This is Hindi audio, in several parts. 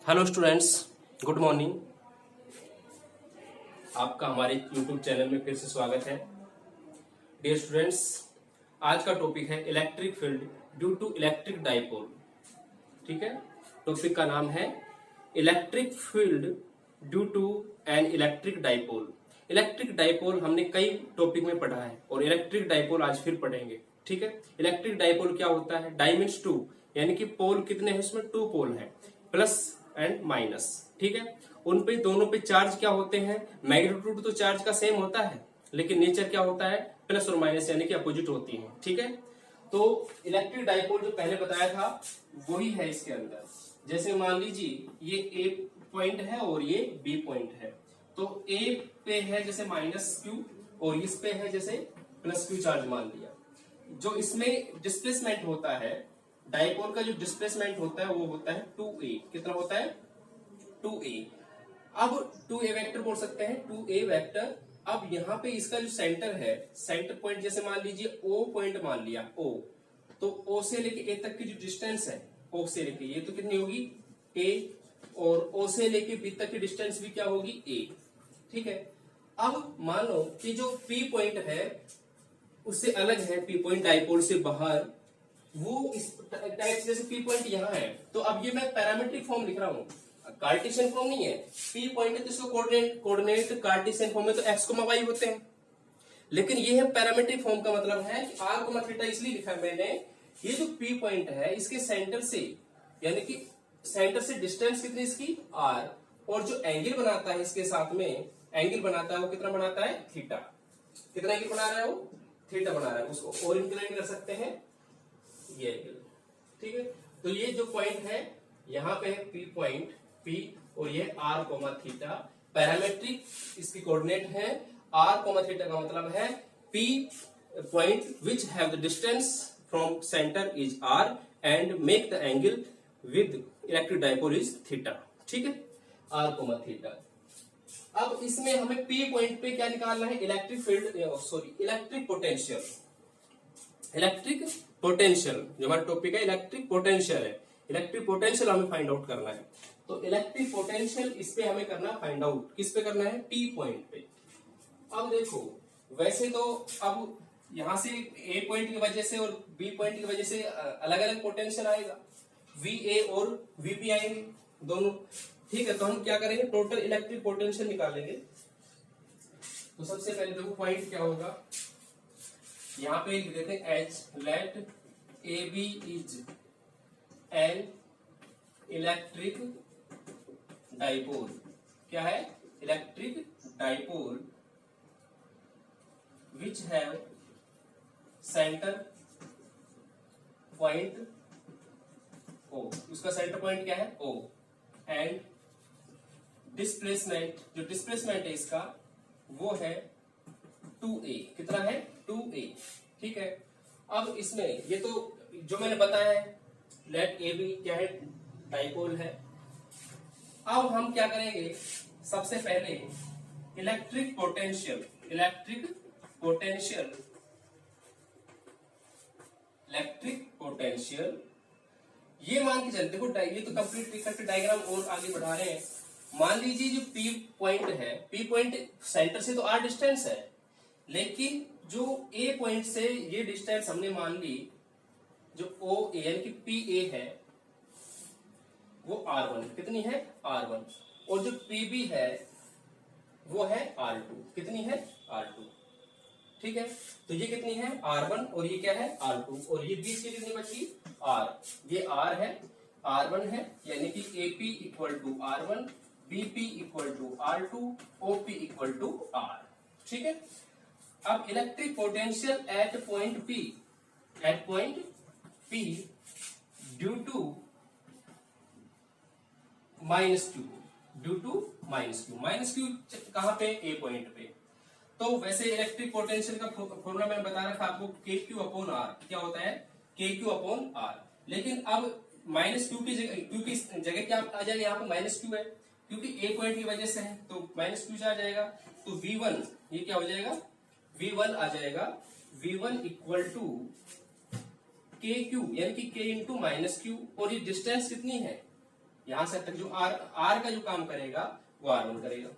Hello students, good morning. आपका हमारे यूट्यूब चैनल में फिर से स्वागत है। डियर स्टूडेंट्स, आज का टॉपिक है electric field due to electric dipole. ठीक है, टॉपिक का नाम है electric field due to an electric dipole. Electric dipole हमने कई टॉपिक में पढ़ा है और इलेक्ट्रिक डाइपोल आज फिर पढ़ेंगे। ठीक है, इलेक्ट्रिक डाइपोल क्या होता है? डाई मीन्स टू, यानी कि पोल कितने हैं? इसमें टू पोल है, प्लस एंड माइनस। ठीक है, उन पे दोनों पे चार्ज क्या होते हैं? मैग्नीट्यूड तो चार्ज का सेम होता है, लेकिन नेचर क्या होता है? प्लस और माइनस, यानी कि अपोजिट होती है। ठीक है, तो इलेक्ट्रिक डाइपोल जो पहले बताया था वही है इसके अंदर। जैसे मान लीजिए ये ए पॉइंट है और ये बी पॉइंट है, तो ए पे है जैसे माइनस क्यू और इस पे है जैसे प्लस क्यू चार्ज मान लिया। जो इसमें डिस्प्लेसमेंट होता है, डाइपोल का जो डिस्प्लेसमेंट होता है वो होता है 2a। कितना होता है? 2a। अब 2a वेक्टर बोल सकते हैं, 2a वेक्टर। अब यहाँ पे इसका जो सेंटर है, सेंटर पॉइंट जैसे मान लीजिए o पॉइंट मान लिया, o, तो o से लेके a तक की जो डिस्टेंस है, o से लेके ये तो कितनी होगी? a, और o से लेके b तक की डिस्टेंस भी क्या होगी? a। ठीक है, अब मान लो कि जो p पॉइंट है उससे अलग है, p पॉइंट डाइपोल से बाहर, वो इस टाइप से, जैसे p पॉइंट यहाँ है, तो अब ये मैं पैरामीट्रिक फॉर्म लिख रहा हूँ, कार्टेशियन फॉर्म नहीं है। p पॉइंट है तो इसको कोऑर्डिनेट कार्टेशियन फॉर्म में तो x, y होते हैं, लेकिन ये है पैरामीट्रिक फॉर्म का मतलब है कि r, थीटा इसलिए लिखा है मैंने। ये जो p पॉइंट है इसके सेंटर से, यानी कि सेंटर से डिस्टेंस कितनी इसकी? r, और जो एंगल बनाता है इसके साथ में, एंगल बनाता है वो कितना बनाता है? थीटा। कितना एंगल बना रहा है वो? थीटा बना रहा है। उसको और इंक्लाइन कर सकते हैं ये एंगल। ठीक है, तो ये जो पॉइंट है यहाँ पे है P पॉइंट, P, और ये R कोमा थीटा। पैरामेट्रिक इसकी कोऑर्डिनेट है। R कोमा थीटा का मतलब है P point which have the distance from centre is R and make the angle with electric dipole is theta. ठीक है, R कोमा थीटा। अब इसमें हमें P पॉइंट पे क्या निकालना है? Electric field, sorry, electric potential. Electric potential जो हमारा टॉपिक है, इलेक्ट्रिक पोटेंशियल है। इलेक्ट्रिक पोटेंशियल हमें फाइंड आउट करना है, तो इलेक्ट्रिक पोटेंशियल इस पे हमें करना फाइंड आउट। किस पे करना है? P पॉइंट पे। अब देखो, वैसे तो अब यहां से A पॉइंट की वजह से और B पॉइंट की वजह से अलग अलग पोटेंशियल आएगा, VA और VB आएंगे दोनों। ठीक है, तो हम क्या करेंगे? टोटल इलेक्ट्रिक पोटेंशियल निकालेंगे। तो सबसे पहले देखो पॉइंट क्या होगा, यहाँ पे लिख देते हैं H, let AB is an electric dipole. क्या है? Electric dipole which have centre point O। उसका सेंटर पॉइंट क्या है? O, एंड डिस्प्लेसमेंट, जो डिस्प्लेसमेंट है इसका वो है 2a। कितना है? 2a। ठीक है, अब इसमें ये तो जो मैंने बताया है, लेट ए बी क्या है? डाइपोल है। अब हम क्या करेंगे? सबसे पहले electric potential, electric potential, electric potential ये मान के चलते, देखो ये तो कंप्लीट करके डायग्राम और आगे बढ़ा रहे हैं। मान लीजिए जो P पॉइंट है, P पॉइंट सेंटर से तो R डिस्टेंस है, लेकिन जो A पॉइंट से ये डिस्टेंस हमने मान ली, जो OA यानी कि PA है वो R1। कितनी है? R1। और जो PB है वो है R2। कितनी है? R2। ठीक है, तो ये कितनी है? R1, और ये क्या है? R2, और ये बीच की कितनी बची? R। ये R है, R1 है, यानी कि AP equal to R1, BP equal to R2, OP equal to R। ठीक है, अब electric potential at point P, at point P due to minus Q, due to minus Q. Minus Q कहां पे? A पॉइंट पे। तो वैसे इलेक्ट्रिक पोटेंशियल का फॉर्मूला मैंने बता रखा आपको, KQ अपॉन R। क्या होता है? KQ upon R। लेकिन अब माइनस क्यू की जगह, क्यू की जगह क्या आ जाएगा? यहाँ पे माइनस क्यू है, क्योंकि A पॉइंट की वजह से है, तो माइनस क्यू आ जाएगा। तो V1 ये क्या हो जाएगा? V1 आ जाएगा, V1 इक्वल टू KQ, यानी कि K इंटू माइनस क्यू, और ये डिस्टेंस कितनी है? यहां से तक जो आर का जो काम करेगा वो R1 करेगा।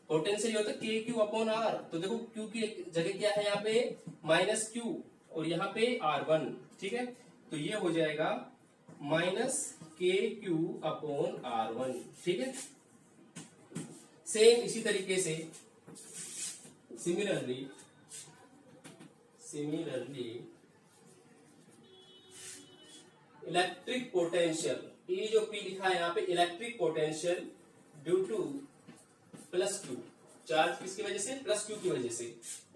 पोटेंशियल होता है के क्यू अपॉन आर, तो देखो क्यू की जगह क्या है यहाँ पे माइनस क्यू और यहाँ पे R1, ठीक है। तो ये हो जाएगा माइनस के क्यू अपॉन R1, ठीक है। सेम इसी तरीके से सिमिलरली इलेक्ट्रिक पोटेंशियल, ये जो पी लिखा है यहाँ पे electric potential due two plus Q, charge किसकी वजह से प्लस क्यू की वजह से,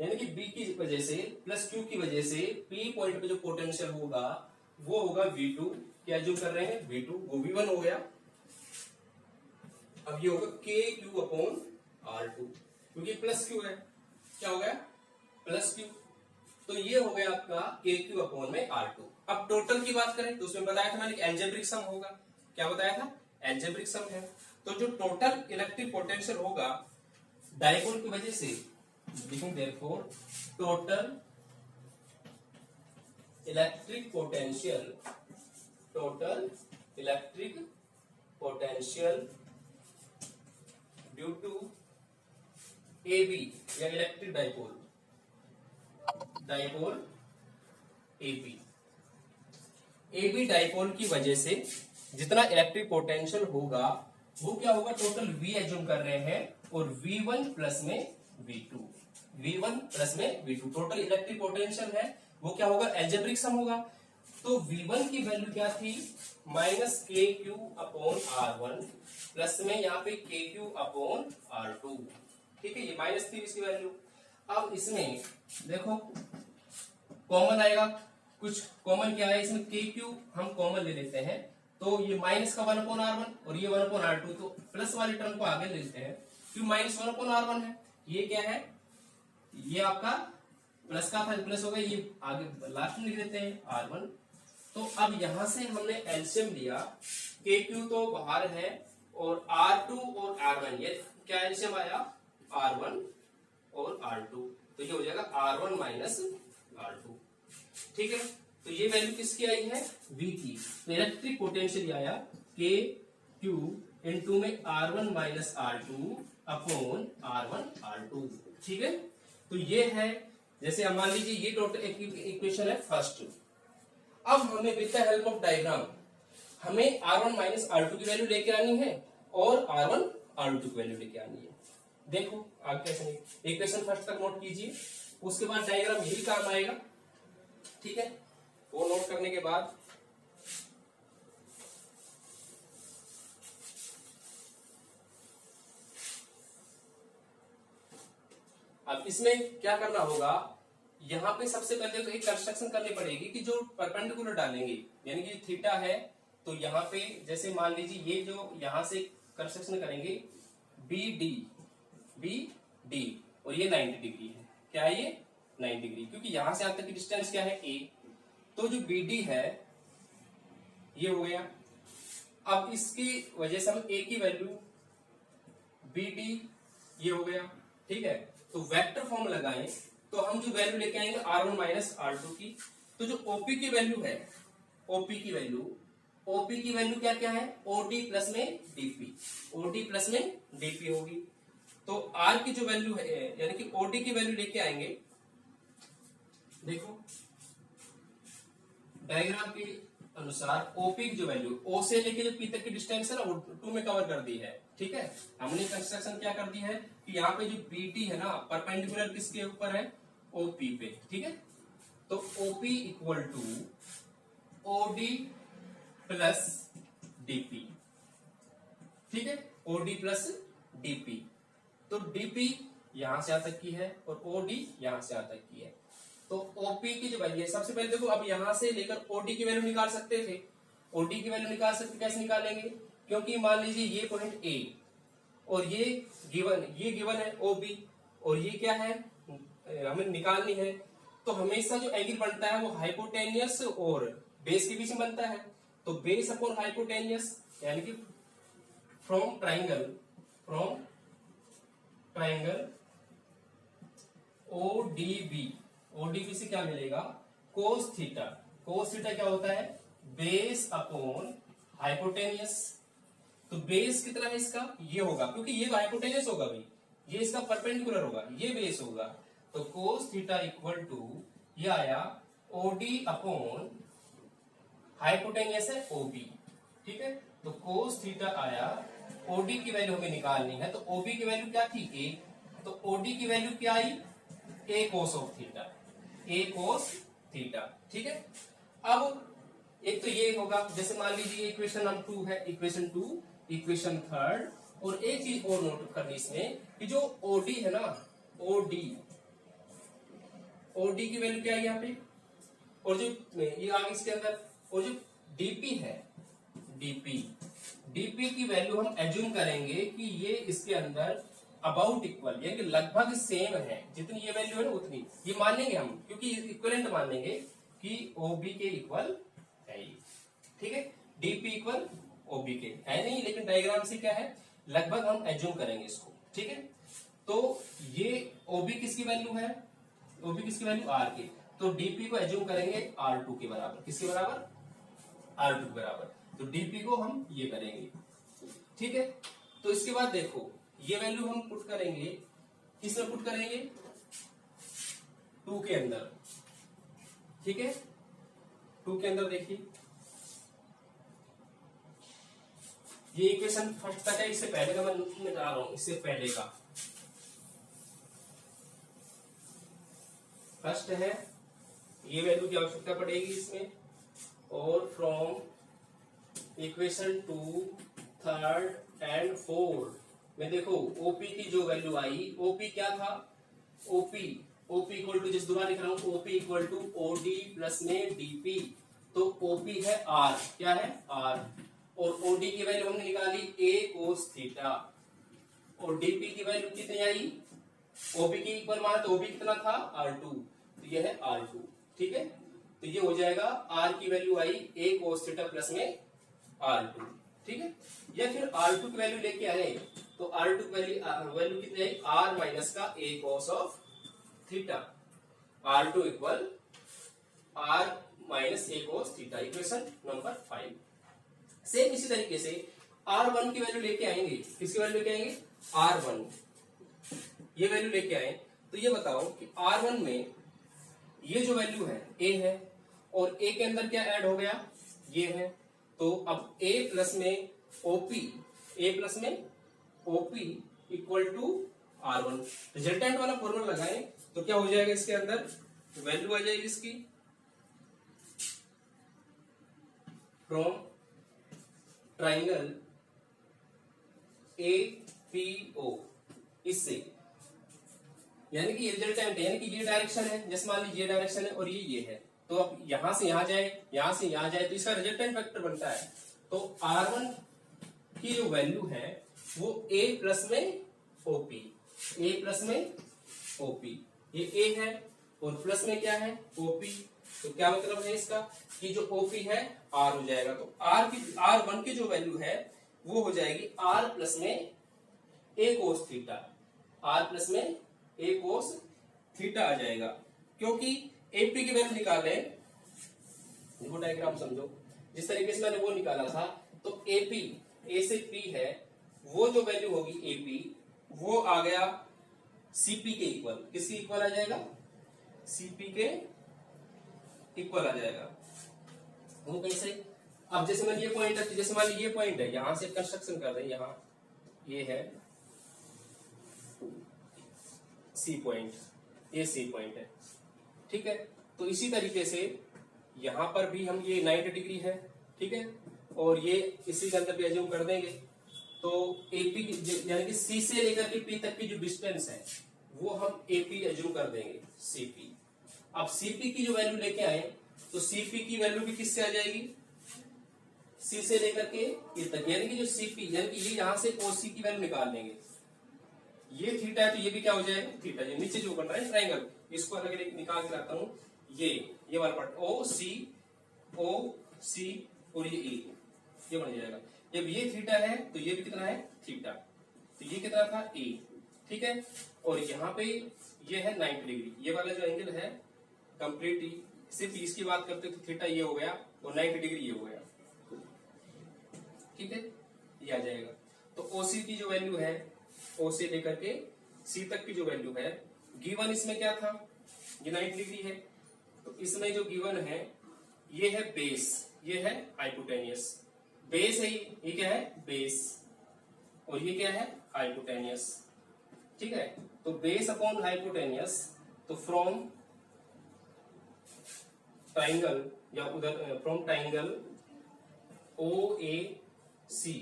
यानी कि बी की वजह से प्लस क्यू की वजह से पी पॉइंट पे जो पोटेंशियल होगा वो होगा V2, क्या जो कर रहे हैं V2, वो V1 हो गया। अब ये होगा के क्यू अपॉन R2, क्योंकि प्लस क्यू है, क्या हो गया प्लस क्यू, तो ये हो गया आपका के क्यू अपॉन में R2। अब टोटल की बात करें तो उसमें बताया था मैंने एल्जेब्रिक सम होगा, क्या बताया था एल्जेब्रिक सम है। तो जो टोटल इलेक्ट्रिक पोटेंशियल होगा डाइपोल की वजह से, लिखेंगे therefore total electric potential due to AB या इलेक्ट्रिक डाइपोल AB डाइपोल की वजह से जितना इलेक्ट्रिक पोटेंशियल होगा वो क्या होगा, टोटल V एज्यूम कर रहे हैं और V1 प्लस में V2 टोटल इलेक्ट्रिक पोटेंशियल है, वो क्या होगा एल्जेब्रिक सम होगा। तो V1 की वैल्यू क्या थी माइनस के क्यू अपॉन R1 प्लस में यहाँ पे के क्यू अपॉन R2, ठीक है, ये माइनस थी इसकी वैल्यू। अब इसमें देखो कॉमन आएगा, कुछ कॉमन क्या है इसमें, के क्यू हम कॉमन ले लेते हैं, तो ये माइनस का 1 अपॉन R1 और ये 1 अपॉन R2, तो प्लस वाली टर्म को आगे ले लेते हैं, क्यों माइनस 1 अपॉन R1 है, ये क्या है ये आपका प्लस का था, प्लस हो गया, ये आगे लास्ट में लिख देते हैं R1। तो अब यहां से हमने एलसीएम लिया, के क्यू तो बाहर है और R2 और R1, ये क्या एलसीएम आया R1 और R2, तो ये हो जाएगा R1 माइनस R2, ठीक है। तो ये वैल्यू किसकी आई है V की, तो इलेक्ट्रिक पोटेंशियल आया के क्यू इनटू में R1 minus R2 upon R1 R2, ठीक है। तो ये है, जैसे मान लीजिए ये टोटल इक्वेशन है फर्स्ट। अब हमें with the help of diagram हमें R1 माइनस R2 की वैल्यू लेके आनी है और R1 R2 की वैल्यू लेके आनी है। देखो आगे कैसे, इक्वेशन फर्स्ट तक नोट कीजिए, उसके बाद डायग्राम यही काम आएगा, ठीक है। वो नोट करने के बाद अब इसमें क्या करना होगा, यहाँ पे सबसे पहले तो एक कंस्ट्रक्शन करनी पड़ेगी कि जो परपेंडिकुलर डालेंगे, यानी कि थीटा है, तो यहाँ पे जैसे मान लीजिए ये जो यहाँ से कंस्ट्रक्शन करेंगे बी डी और ये 90 डिग्री है, क्या है ये 90 डिग्री, क्योंकि यहां से यहां तक की डिस्टेंस क्या है a, तो जो BD है ये हो गया। अब इसकी वजह से हम a की वैल्यू BD ये हो गया, ठीक है। तो वेक्टर फॉर्म लगाएं तो हम जो वैल्यू लेके आएंगे R1 माइनस R2 की, तो जो OP की वैल्यू है, OP की वैल्यू क्या क्या है, OD प्लस में DP होगी। तो R की जो वैल्यू है यानी कि OD की वैल्यू लेके आएंगे, देखो डायग्राम के अनुसार OP की जो वैल्यू O से लेके जो P तक की डिस्टेंस है ना वो 2 में कवर कर दी है, ठीक है। हमने कंस्ट्रक्शन क्या कर दी है कि यहाँ पे जो BT है ना परपेंडिकुलर किसके ऊपर है OP पे, ठीक है। तो OP equal to OD plus DP, ठीक है, OD प्लस DP। तो DP यहां से यहां तक की है और OD यहां से यहां तक की है। तो OP की जो वैल्यू है, सबसे पहले देखो अब यहां से लेकर OD की वैल्यू निकाल सकते थे, OD की वैल्यू निकाल सकते, कैसे निकालेंगे, क्योंकि मान लीजिए ये पॉइंट A और ये गिवन है OB और ये क्या है हमें निकालनी है, तो हमेशा जो एंगल बनता है वो हाइपोटेनियस और बेस के बीच में बनता है। तो बेस अपॉन हाइपोटेनियस यानी कि फ्रॉम ट्राइंगल ODB से क्या मिलेगा कोस थीटा क्या होता है बेस अपॉन हाइपोटेनियस, तो बेस कितना है इसका, ये होगा, क्योंकि ये तो हाइपोटेनस होगा भाई, ये इसका परपेंडिकुलर होगा, ये बेस होगा। तो कोस थीटा इक्वल टू ये आया ओडी अपॉन हाइपोटेनस है ओबी, ठीक है। तो कोस थीटा आया, ओडी की वैल्यू हमें निकालनी है, तो ओबी की वैल्यू क्या थी ए, तो ओडी की वैल्यू क्या आई a cos of theta, a cos theta, ठीक है। अब एक तो ये होगा, जैसे मान लीजिए इक्वेशन नंबर 2 है, इक्वेशन 2, इक्वेशन 3, और एक चीज और नोट करनी इसमें कि जो ओडी है ना, ओडी, ओडी की वैल्यू क्या है यहाँ पे, और जो ये आगे इसके अंदर, और जो डीपी है, डीपी, डीपी की वैल्यू हम एज्यूम करेंगे कि ये इसके अंदर अबाउट इक्वल, यानी कि लगभग सेम है, जितनी ये वैल्यू है ना उतनी ये मानेंगे हम, क्योंकि इक्विवेलेंट मान लेंगे कि ओबी के इक्वल है ये, ठीक है। डीपी इक्वल ओबी के है नहीं, लेकिन डायग्राम से क्या है, लगभग हम एज्यूम करेंगे इसको, ठीक है। तो ये ओबी किसकी वैल्यू है, ओबी किसकी वैल्यू आर की, तो डीपी को एज्यूम करेंगे R2 के बराबर, किसके बराबर, R2 के बराबर, तो डीपी को हम ये करेंगे, ठीक है। तो इसके बाद देखो ये वैल्यू हम पुट करेंगे, किसमें पुट करेंगे, 2 के अंदर, ठीक है। 2 के अंदर देखिए, ये इक्वेशन फर्स्ट तक है, इससे पहले का मैं निकाल रहा हूं, इससे पहले का फर्स्ट है, ये वैल्यू की आवश्यकता पड़ेगी इसमें, और फ्रॉम इक्वेशन 2, 3 एंड 4 में देखो ओपी की जो वैल्यू आई, ओपी क्या था, ओपी, ओपी इक्वल टू, जिस दोबारा लिख रहा हूं, OP equal to OD plus में डीपी, तो ओपी है आर, क्या है आर, और ओडी की वैल्यू हमने निकाली ए कोस थीटा, और डीपी की वैल्यू कितनी आई, ओपी की इक्वल माना तो ओपी कितना था R2, तो ये है R2, ठीक है। तो ये हो जाएगा आर की value I a cos theta plus में R2, ठीक है। या फिर R2 की वैल्यू लेके आए, तो R2 की वैल्यू कितनी आई, R माइनस का a cos of theta, R2 equal R minus a cos theta, equation number 5। Same इसी तरीके से R1 की वैल्यू लेके आएंगे, किसकी वैल्यू लेके आएंगे, R1, ये वैल्यू लेके आए, तो ये बताओ कि R1 में ये जो वैल्यू है A है, और A के अंदर क्या ऐड हो गया, ये है, तो अब A प्लस में OP, A प्लस में OP equal to R1, resultant वाला फॉर्मूला लगाएं तो क्या हो जाएगा, इसके अंदर वैल्यू आ जाएगी इसकी फ्रॉम ट्राइंगल APO, इससे, यानी कि ये रिजल्टेंट है, यानी कि ये डायरेक्शन है, जैसे मान लीजिए ये डायरेक्शन है और ये है, तो अब यहां से यहां जाए, यहां से यहां जाए, तो इसका रिजल्टेंट वेक्टर बनता है। तो R1 की जो वैल्यू है वो A प्लस में OP, A प्लस में OP, ये A है और प्लस में क्या है OP, तो क्या मतलब है इसका कि जो OP है R हो जाएगा, तो R1 की जो वैल्यू है वो हो जाएगी R प्लस में A cos theta, R plus में A कोस थीटा आ जाएगा, क्योंकि AP की वैल्यू निकाल रहे हैं, वो डायग्राम समझो, जिस तरीके से मैंने वो निकाला था, तो AP A से P है, वो जो वैल्यू होगी AP वो आ गया CP के इक्वल, किसके इक्वल आ जाएगा, CP के इक्वल आ जाएगा, वो कैसे, अब जैसे मैंने ये पॉइंट, जैसे मान लीजिए ये पॉइंट है, यहां से कंस्ट्रक्शन कर रहे हैं, यहां ये है सी पॉइंट, ये सी पॉइंट है, ठीक है। तो इसी तरीके से यहां पर भी हम ये 90 डिग्री है, ठीक है, और ये इसी के अंदर भी एज्यूम कर देंगे, तो एपी यानी कि सी से लेकर के पी तक की जो डिस्टेंस है वो हम एपी एज्यूम कर देंगे सीपी। अब सीपी की जो वैल्यू लेके आए, तो सीपी की वैल्यू भी किससे आ जाएगी, सी से लेकर के ये तक, यानी कि जो सीपी, यानी कि ये यहां से ओसी की वैल्यू निकाल लेंगे, ये थीटा है तो ये भी क्या हो जाएगा थीटा, ये नीचे जो बन रहा है ट्राइंगल, इसको अलग निकाल के लाता हूं, ये वाला पार्ट ओ सी और ये बन जाएगा। जब ये थीटा है तो ये भी कितना है थीटा, तो ये कितना था ए, ठीक है, और यहाँ पे ये है 90 डिग्री, ये वाला जो एंगल है कंप्लीट, सिर्फ इसकी बात करते तो थीटा ये हो गया और 90 डिग्री ये हो गया, ठीक है, ये आ जाएगा। तो ओसी की जो वैल्यू है, ओ से लेकर के सी तक की जो वैल्यू है, गिवन इसमें क्या था, ये 90 डिग्री है। तो इसमें जो गिवन है ये है बेस, ये है हाइपोटेनियस। बेस है ये क्या है, बेस, और ये क्या है, हाइपोटेनियस। ठीक है, तो बेस अपॉन हाइपोटेनियस, तो फ्रॉम ट्राइंगल या उधर फ्रॉम ट्राइंगल ओ ए सी,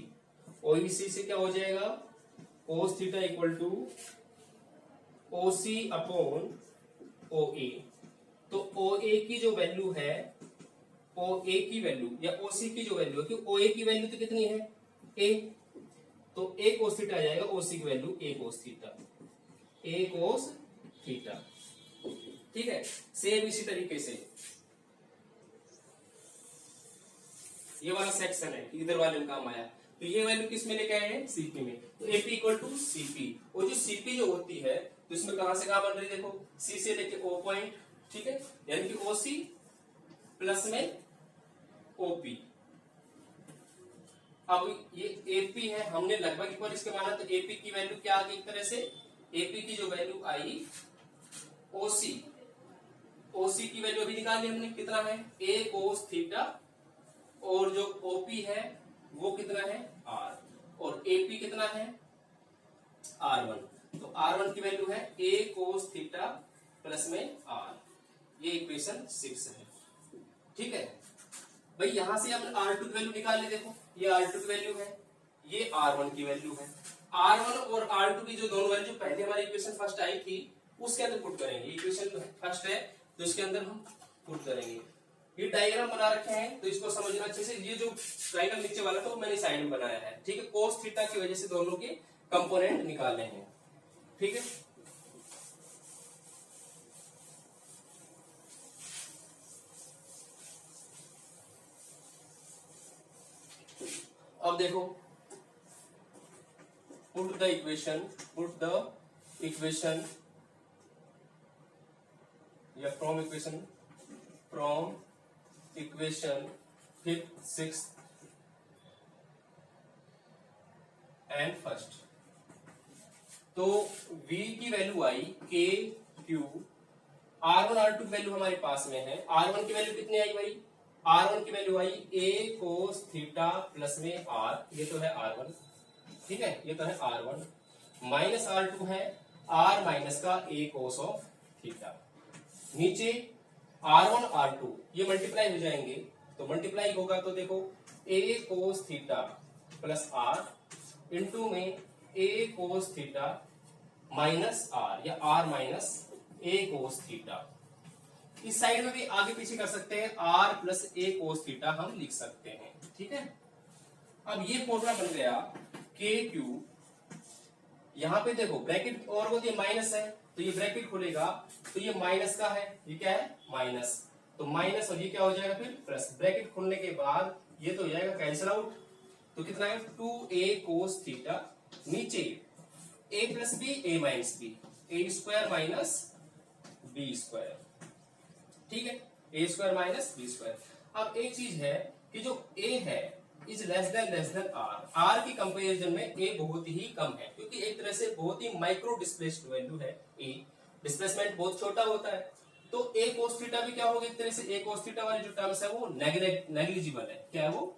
ओ ई सी से क्या हो जाएगा, cos theta equal to O C upon O A. तो ओ ए की जो वैल्यू है, ओ ए की वैल्यू या ओ सी की जो वैल्यू है, क्योंकि ओ ए की वैल्यू तो कितनी है, ए, तो ए कोस थीटा आ जाएगा, ओ सी की value A cos theta, a cos theta. ठीक है, सेम इसी तरीके से ये वाला सेक्शन है, इधर वाले में काम आया। तो ये वैल्यू किस में लेके आए हैं, सीपी में। तो एपी इक्वल टू सीपी, और जो सीपी जो होती है तो इसमें कहां से कहां बन रही है, देखो सी से लेके ओ पॉइंट, ठीक है, यानी कि ओ सी प्लस में ओपी। अब ये एपी है, हमने लगभग एक बार इसके माना, तो एपी की वैल्यू क्या आ गई, एक तरह से एपी की जो वैल्यू आई ओसी, ओसी की वैल्यू अभी निकाल ली हमने, कितना है, ए कोस थीटा, और जो ओपी है वो कितना है, आर, और एपी कितना है, R1। तो R1 की वैल्यू है a cos थीटा प्लस में R, ये इक्वेशन 6 है। ठीक है भाई, यहां से हमने R2 की वैल्यू निकाल ली, देखो ये R2 की वैल्यू है, ये R1 की वैल्यू है। R1 और R2 की जो दोनों वैल्यू, जो पहले हमारी इक्वेशन फर्स्ट आई थी उसके अंदर पुट करेंगे। इक्वेशन फर्स्ट है तो इसके अंदर हम पुट करेंगे। ये डायग्राम बना रखे हैं तो इसको समझना अच्छे से। ये जो डायग्राम नीचे वाला था वो मैंने साइड में बनाया है, ठीक है, कोस थीटा की वजह से दोनों के कंपोनेंट निकाले हैं। ठीक है, अब देखो, पुट द इक्वेशन या from equation 5th, 6th and first. तो v की वैल्यू आई के क्यू, R1 R2 की वैल्यू हमारे पास में है। R1 की वैल्यू कितनी आई भाई, R1 की value I a cos theta plus में R, ये तो है R1, ठीक है, ये तो है R1, माइनस R2 है R माइनस का a कोस ऑफ थीटा। नीचे R1 R2 ये मल्टीप्लाई हो जाएंगे, तो मल्टीप्लाई होगा तो देखो a cos theta plus R into में a cos theta minus R, या R minus a cos theta. इस साइड में भी आगे पीछे कर सकते हैं, R plus a cos theta हम लिख सकते हैं। ठीक है, अब ये फॉर्मूला बन गया के क्यू। यहां पे देखो ब्रैकेट और वो ये माइनस है, तो ये ब्रैकेट खुलेगा तो ये माइनस का है, ये क्या है, माइनस, तो माइनस, और ये क्या हो जाएगा फिर प्लस। ब्रैकेट खुलने के बाद ये तो हो जाएगा कैंसिल आउट, तो कितना है 2a कोस थीटा, नीचे a plus b a minus b, a square minus b square. ठीक है, a square minus b square. अब एक चीज है कि जो a है इज लेस देन आर की कंपैरिजन में a बहुत ही कम है, क्योंकि एक तरह से बहुत ही माइक्रो डिस्प्लेस्ड वैल्यू है a, डिस्प्लेसमेंट बहुत छोटा होता है। तो a cos थीटा भी क्या होगा, एक तरह से a cos थीटा वाली जो टर्म्स है वो नेग्लिजिबल है। क्या है वो,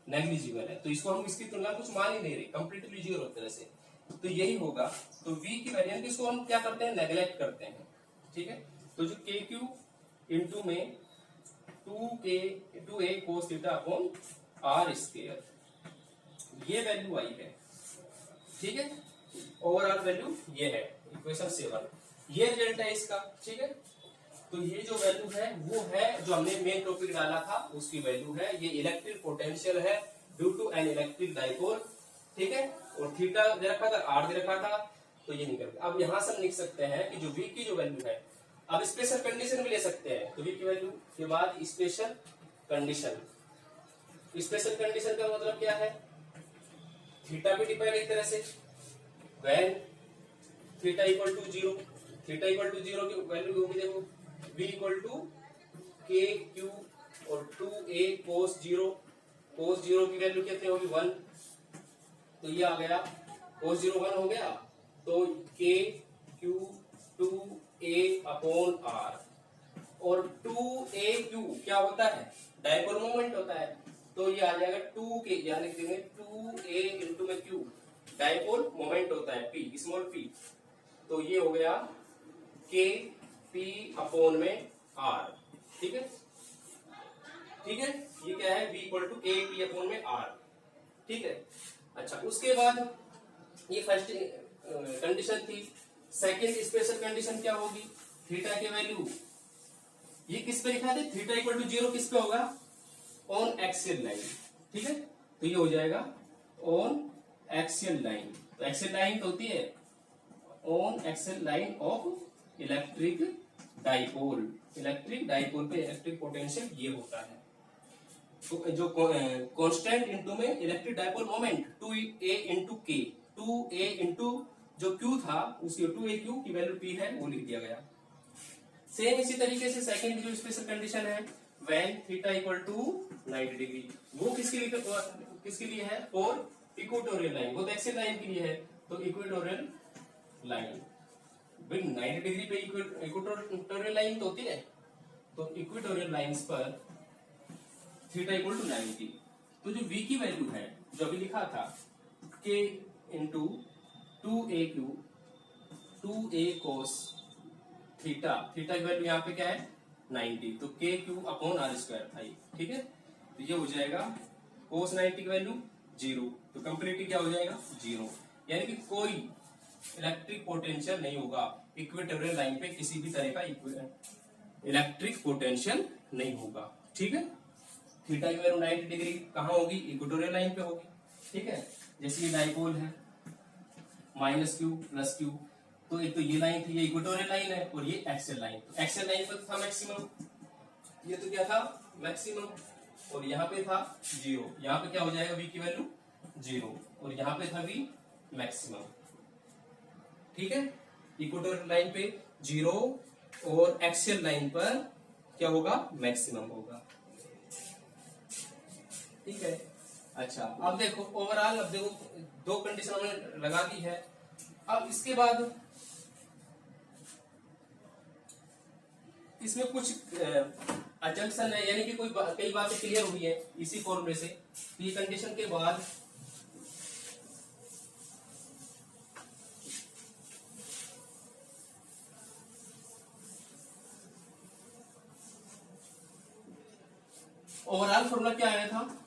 नेग्लिजिबल है, तो इसको हम इसकी तुलना कुछ मान ही नहीं रहे, कंप्लीटली जीरो एक तरह से। तो यही होगा, तो v की वैल्यू इसको हम क्या करते हैं, नेग्लेक्ट करते हैं। ठीक है, तो जो के क्यू इंटू में 2a cos theta upon R square, ये वैल्यू आई है। ठीक है, ओवरऑल वैल्यू ये है इक्वेशन 7, ये रिजल्ट है इसका। ठीक है, तो ये जो वैल्यू है वो है जो हमने मेन टॉपिक डाला था उसकी वैल्यू है। ये इलेक्ट्रिक पोटेंशियल है due to an electric dipole. ठीक है, और थीटा दे रखा था, आर दे रखा था, तो ये निकल गया। अब यहां से हम लिख सकते हैं कि जो वी की जो वैल्यू है, अब स्पेशल कंडीशन भी ले सकते हैं, तो वी की वैल्यू के बाद स्पेशल कंडीशन। स्पेशल कंडीशन का मतलब क्या है, थीटा भी डिपेंड एक तरह से, when theta equal to zero, theta equal to zero की वैल्यू होगी देखो v equal to K Q और 2a cos zero, cos zero की वैल्यू कितनी होगी 1, तो ये आ गया cos 0 1 हो गया, तो k q 2a upon r, और 2aq क्या होता है, डायपोल मोमेंट होता है, तो ये आ जाएगा 2k, यहाँ लिख देंगे 2a इंटू में q, डायपोल मोमेंट होता है p, स्मॉल p, तो ये हो गया k p अपॉन में r। ठीक है, ठीक है, ये क्या है, v equal to k p अपॉन में r। ठीक है, अच्छा उसके बाद ये फर्स्ट कंडीशन थी। सेकंड स्पेशल कंडीशन क्या होगी, थीटा के वैल्यू ये किस पे लिखा थे, थीटा इक्वल टू 0 किस पे होगा, ऑन एक्सियल लाइन। ठीक है, तो ये हो जाएगा ऑन एक्सियल लाइन, तो एक्सियल लाइन तो होती है on axial line of electric dipole, electric dipole पे इलेक्ट्रिक पोटेंशियल ये होता है। तो जो कांस्टेंट इनटू में electric dipole moment 2a into के, 2a इंटू जो q था उसकी 2aq की वैल्यू p है वो लिख दिया गया। सेम इसी तरीके से सेकंड जो स्पेशल कंडीशन है, when theta equal to 90 degree, वो किसके लिए है, फॉर इक्वेटोरियल लाइन, वो तो एक्सियल लाइन के लिए है, तो इक्वेटोरियल लाइन, 90 डिग्री पे इक्वेटोरियल लाइन तो होती है, तो इक्वेटोरियल लाइंस पर थीटा इक्वल टू 90, तो जो v की वैल्यू है जो अभी लिखा था k into 2aq 2a cos theta, theta की वैल्यू यहाँ पे क्या है 90, तो k q upon r square था ये। ठीक है, तो ये हो जाएगा cos 90 की वैल्यू 0, तो कंप्लीटली क्या हो जाएगा 0, यानी कि कोई इलेक्ट्रिक पोटेंशियल नहीं होगा इक्वेटोरियल लाइन पे, किसी भी तरह का इलेक्ट्रिक पोटेंशियल नहीं होगा। ठीक है, थीटा की वैल्यू 90 डिग्री कहाँ होगी, इक्वेटोरियल लाइन पे होगी। ठीक है, जैसे ये डाइपोल है -q + q, तो एक तो ये लाइन थी, ये इक्वेटोरियल लाइन है, और ये एक्सियल लाइन, तो एक्सियल लाइन पर था मैक्सिमम, ये तो क्या था मैक्सिमम, और यहाँ पे था 0, यहाँ पे क्या हो जाएगा v की वैल्यू 0, और यहाँ पे था v मैक्सिमम। ठीक है, इक्वेटोरियल लाइन पे 0 और एक्सियल लाइन पर क्या होगा, मैक्सिमम होगा। ठीक है, अच्छा अब देखो ओवरऑल, अब देखो दो कंडीशन हमने लगा दी है। अब इसके बाद इसमें कुछ अजम्पशन है, यानी कि कई बातें क्लियर हुई है इसी फॉर्मूले से। ये कंडीशन के बाद ओवरऑल फॉर्मूला क्या आया था,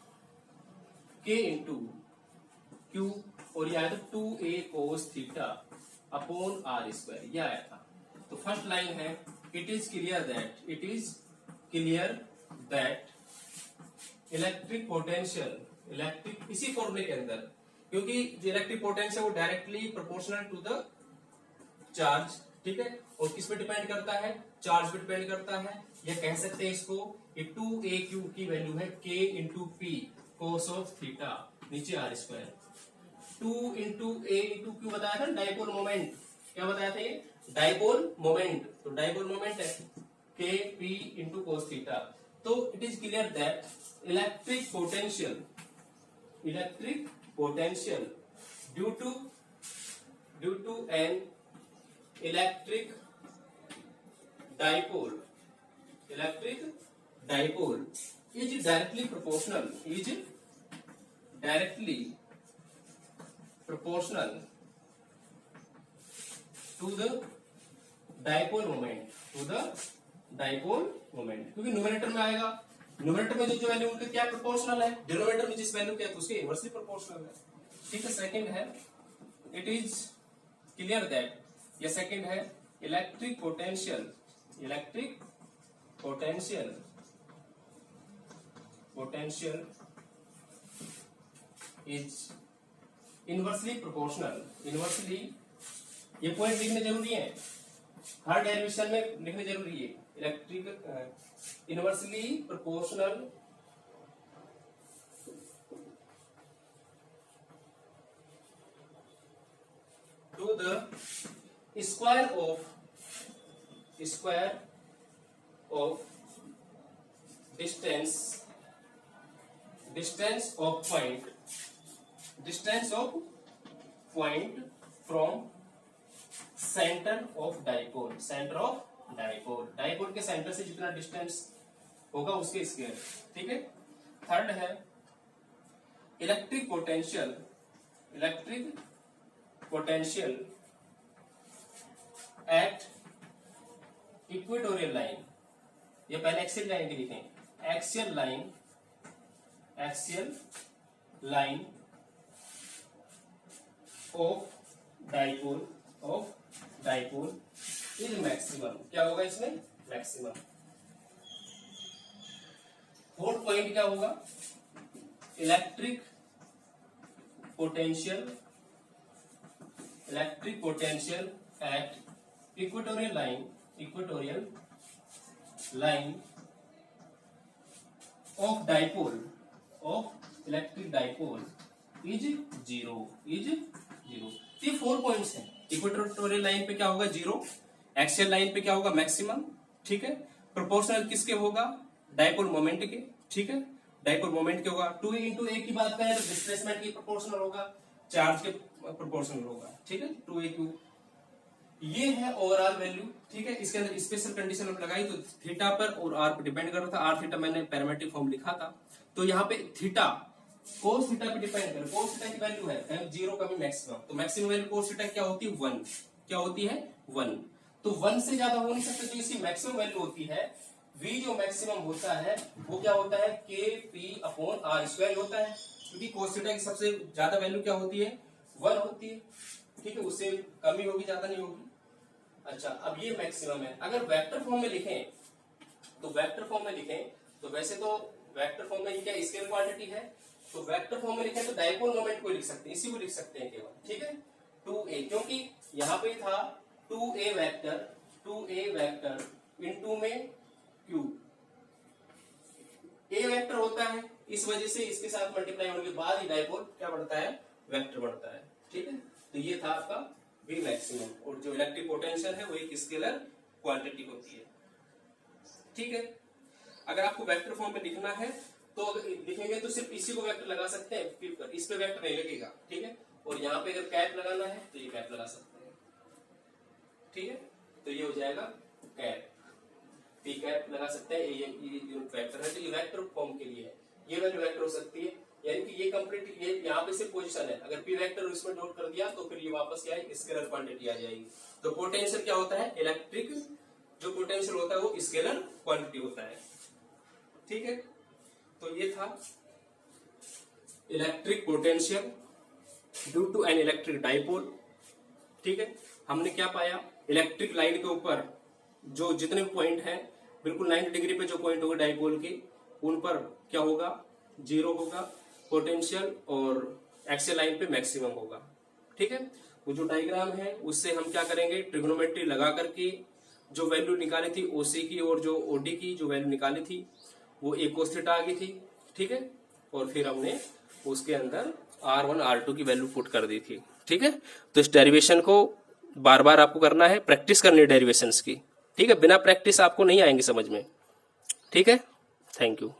k इंटू क्यू, और ये आया था 2a cos theta upon r square, ये आया था। तो फर्स्ट लाइन है, it is clear that electric potential, electric इसी फॉर्मूले के अंदर, क्योंकि जो इलेक्ट्रिक पोटेंशियल वो directly proportional to the charge. ठीक है, और किस पे डिपेंड करता है, चार्ज पे डिपेंड करता है, या कह सकते हैं इसको, ये 2aq की वैल्यू है k into p cos of theta, नीचे r square, 2 into a into q बताया था डाइपोल मोमेंट, क्या बताया था ये डाइपोल मोमेंट, तो डाइपोल मोमेंट है k p into cos theta. तो it is clear that electric potential due to an electric dipole is directly proportional to the dipole moment, क्योंकि न्यूमरेटर में आएगा, न्यूमरेटर में जो वैल्यू उनके क्या प्रोपोर्शनल है, डिनोमिनेटर में जिस वैल्यू क्या है तो उसके इनवर्सली प्रोपोर्शनल है। ठीक है, सेकंड है, इट इज क्लियर दैट, ये सेकंड है, electric potential is inversely proportional, ये पॉइंट लिखने जरूरी है, हर डेरिवेशन में लिखने जरूरी है, electric inversely proportional to the square of distance of point distance of point from centre of dipole, centre of dipole, dipole के सेंटर से जितना डिस्टेंस होगा उसके स्क्वायर, ठीक है। थर्ड है electric potential, electric potential at equatorial line, ये पहले एक्सियल लाइन के लिखें, axial line, axial line of dipole, of dipole is maximum, क्या होगा इसमें मैक्सिमम। फोर्थ पॉइंट क्या होगा, electric potential, electric potential at equatorial line, equatorial line of dipole, of electric dipole is zero, is zero. ये 4 पॉइंट्स हैं। इक्वेटोरियल लाइन पे क्या होगा जीरो, एक्सियल लाइन पे क्या होगा मैक्सिमम, ठीक है। प्रोपोर्शनल किसके होगा, डाइपोल मोमेंट के, ठीक है, डाइपोल मोमेंट के होगा। 2a into a की बात करें तो डिस्प्लेसमेंट की प्रोपोर्शनल होगा, चार्ज के प्रोपोर्शनल होगा, ठीक है, 2a। ये है ओवरऑल वैल्यू, ठीक है। इसके अंदर स्पेशल कंडीशन हम लगाई तो थीटा पर और आर पर डिपेंड कर रहा था, आर थीटा मैंने पैरामेट्रिक फॉर्म लिखा था, तो यहाँ पे थीटा कोस थीटा पे डिपेंड कर, कोस थीटा की वैल्यू है जीरो कभी मैक्सिमम, तो मैक्सिमम वैल्यू कोस थीटा क्या होती है 1, क्या होती है 1, तो 1 से ज्यादा हो नहीं सकता, जो इसकी मैक्सिमम वैल्यू होती है v जो मैक्सिमम होता है वो क्या होता है kp/r² होता है, क्योंकि कोस थीटा की सबसे ज्यादा वैल्यू क्या होती है 1 होती है, ठीक है, उससे कमी होगी ज्यादा नहीं होगी। अच्छा, अब ये मैक्सिमम है। अगर वेक्टर फॉर्म में लिखें तो वेक्टर फॉर्म में लिखें तो वैसे तो वेक्टर फॉर्म में ये क्या स्केलर क्वांटिटी है, तो वेक्टर फॉर्म में लिखें तो डाइपोल मोमेंट को लिख सकते हैं, इसी को लिख सकते हैं केवल, ठीक है 2a, क्योंकि यहाँ पे था 2a वेक्टर इनटू में q, a वेक्टर होता है, इस वजह से इसके साथ मल्टीप्लाई होने के बाद ही डाइपोल क्या बढ़ता है वेक्टर बढ़ता है, ठीक है। तो ये था आपका v मैक्सिमम, और जो इलेक्ट्रिक पोटेंशियल है वो एक स्केलर क्वांटिटी होती है, ठीक है। अगर आपको वेक्टर फॉर्म में लिखना है तो लिखेंगे तो सिर्फ इसी को वेक्टर लगा सकते हैं, फिर इस पे वेक्टर नहीं लगेगा, ठीक है। और यहाँ पे अगर कैप लगाना है तो ये कैप लगा सकते हैं, ठीक है, तो ये हो जाएगा कैप, पी कैप लगा सकते हैं, ये जो वेक्टर है तो ये वेक्टर फॉर्म के लिए है, ये वैल्यू वेक्टर हो सकती है, यानी कि ये कंप्लीट ये यहाँ पे सिर्फ पोजीशन है, अगर पी वेक्टर इसमें डॉट कर दिया तो फिर ये वापस क्या है स्केलर क्वांटिटी आ जाएगी। तो पोटेंशियल क्या होता है, इलेक्ट्रिक जो पोटेंशियल होता है वो स्केलर क्वांटिटी होता है, ठीक है। तो ये था electric potential due to an electric dipole, ठीक है। हमने क्या पाया, इलेक्ट्रिक लाइन के ऊपर जो जितने पॉइंट हैं बिल्कुल 90 डिग्री पे जो पॉइंट होगा डाइपोल के, उन पर क्या होगा जीरो होगा पोटेंशियल, और एक्सियल लाइन पे मैक्सिमम होगा, ठीक है। वो जो डायग्राम है उससे हम क्या करेंगे, ट्रिग्नोमेट्री लगा करके जो वैल्यू निकाली थी ओसी की और जो ओडी की जो वैल्यू निकाली थी वो एक कोस थीटा आ गई थी, ठीक है, और फिर हमने उसके अंदर R1 R2 की वैल्यू पुट कर दी थी, ठीक है। तो इस डेरिवेशन को बार बार आपको करना है, प्रैक्टिस करनी है डेरिवेशंस की, ठीक है, बिना प्रैक्टिस आपको नहीं आएंगे समझ में, ठीक है। Thank you.